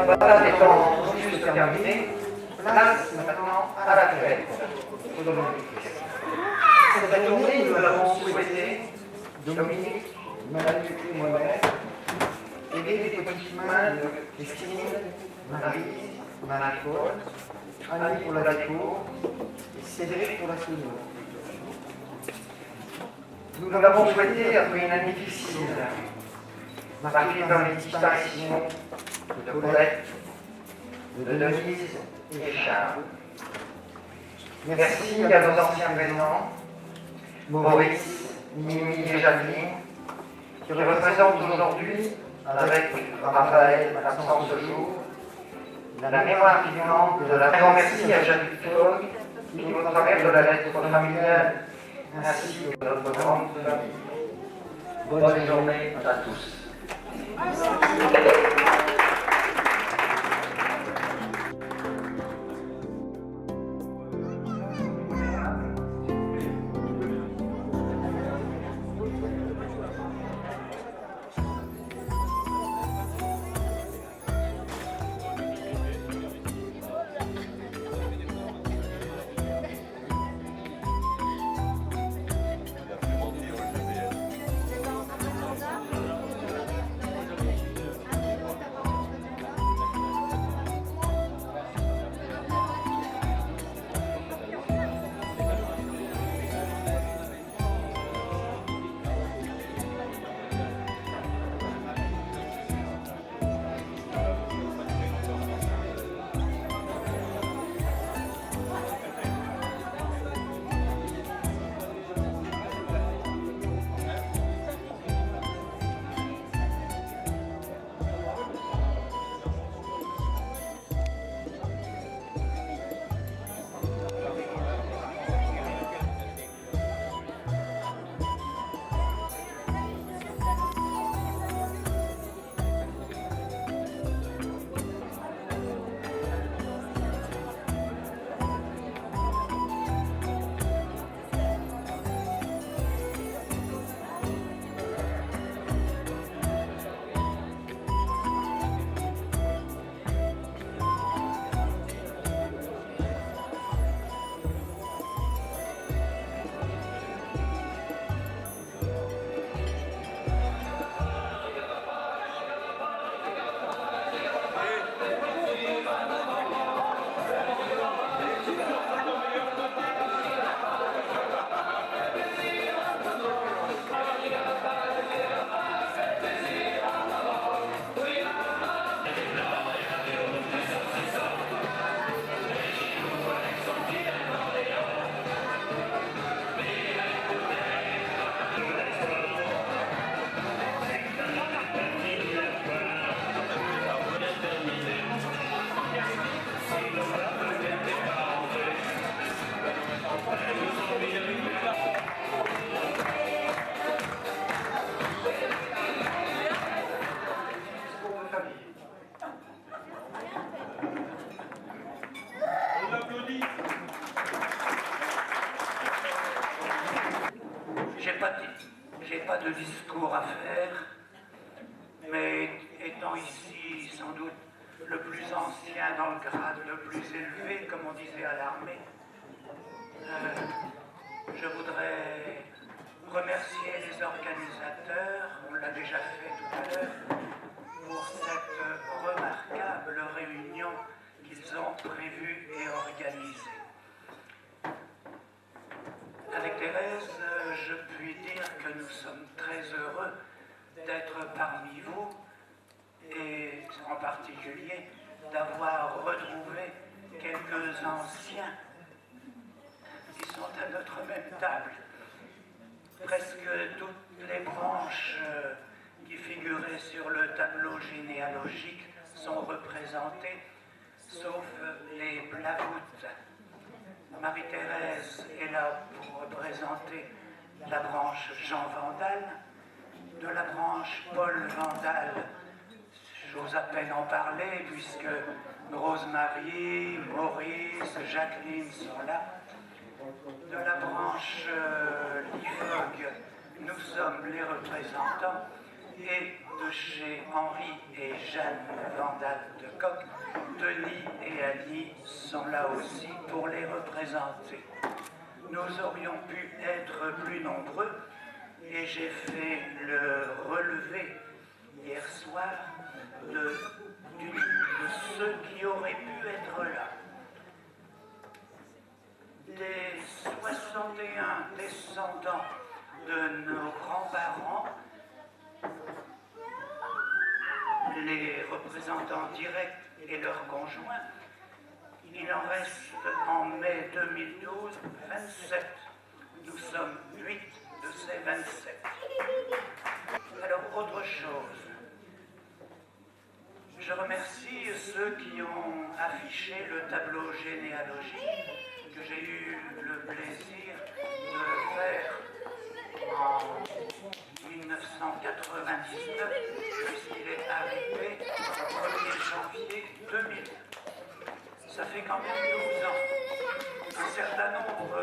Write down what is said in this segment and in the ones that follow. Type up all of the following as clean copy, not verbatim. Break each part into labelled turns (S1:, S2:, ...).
S1: Voilà, les temps juste terminés. Place maintenant à la fête. Cette journée, nous l'avons souhaité, Dominique, Manu et moi-même, aider les petites mains de Christine, Marie, Marie-Paul, Annie pour la déco et Cédric pour la soudure. Nous l'avons souhaité après une année difficile, marquée par les disparitions de Colette, de Denise et Charles. Merci à nos anciens présidents, Maurice, Mimi et Jacqueline, qui représentent aujourd'hui, avec Raphaël, l'absence de jour, la mémoire vivante de la... Un grand merci à Jacques Fogg, qui, au travers de la lettre familiale, ainsi que notre grande famille. Bonne journée à tous. J'ai pas de discours à faire, mais étant ici sans doute le plus ancien dans le grade le plus élevé, comme on disait à l'armée, je voudrais remercier les organisateurs, on l'a déjà fait tout à l'heure, pour cette remarquable réunion qu'ils ont prévue et organisée. Avec Thérèse, je puis dire que nous sommes très heureux d'être parmi vous et en particulier d'avoir retrouvé quelques anciens qui sont à notre même table. Presque toutes les branches qui figuraient sur le tableau généalogique sont représentées, sauf les Blavoutes. Marie-Thérèse est là pour représenter la branche Jean Vandal. De la branche Paul Vandal, j'ose à peine en parler puisque Rosemarie, Maurice, Jacqueline sont là. De la branche Lifog, nous sommes les représentants
S2: et de chez Henri et Jeanne Vandal de Coq, Denis et Annie sont là aussi pour les représenter. Nous aurions pu être plus nombreux et j'ai fait le relevé hier soir de ceux qui auraient pu être là. Les 61 descendants de nos grands-parents, les représentants directs et leurs conjoints, il en reste en mai 2012 27. Nous sommes 8 de ces 27. Alors, autre chose. Je remercie ceux qui ont affiché le tableau généalogique que j'ai eu le plaisir de faire en 1999, puisqu'il est arrivé le 1er janvier 2000. Ça fait quand même 12 ans. Un certain nombre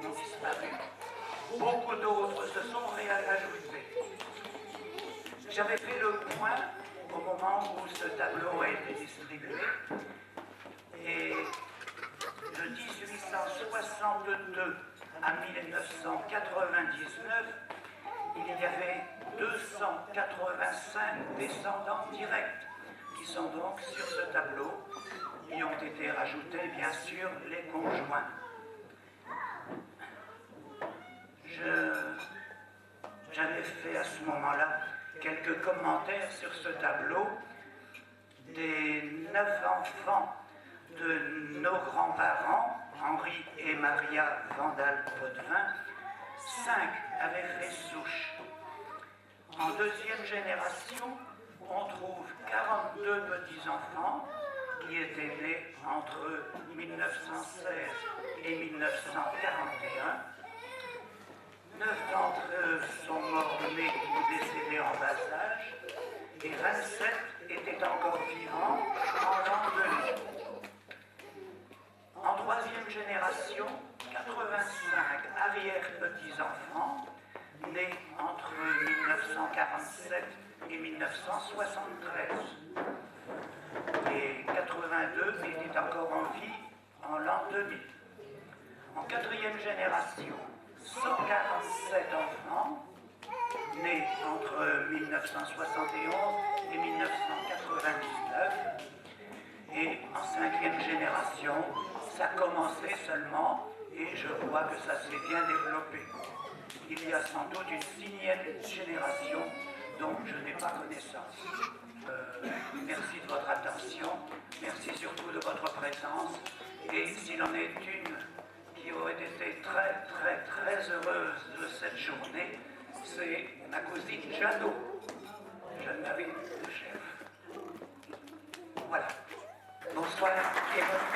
S2: ont disparu. Beaucoup d'autres se sont réajoutés. J'avais fait le point au moment où ce tableau a été distribué. Et de 1862 à 1999, il y avait 285 descendants directs qui sont donc sur ce tableau. Y ont été rajoutés, bien sûr, les conjoints. J'avais fait à ce moment-là quelques commentaires sur ce tableau. Des 9 enfants de nos grands-parents, Henri et Maria Vandal-Potvin, 5 avaient fait souche. En deuxième génération, on trouve 42 petits-enfants qui étaient nés entre 1916 et 1941. 9 d'entre eux sont morts-nés ou décédés en bas âge, et 27 étaient encore vivants en l'an 2000. En troisième génération, 85 arrière-petits-enfants, nés entre 1947 et 1973. Et 82 étaient encore en vie en l'an 2000. En quatrième génération, 147 enfants, nés entre 1971 et 1999. Et en cinquième génération, ça commençait seulement, et je vois que ça s'est bien développé. Il y a sans doute une sixième génération dont je n'ai pas connaissance. Merci de votre attention, merci surtout de votre présence, et s'il en est une qui aurait été très très très heureuse de cette journée, c'est ma cousine Jeannot, Jeanne-Marie le chef. Voilà. Bonsoir et bonne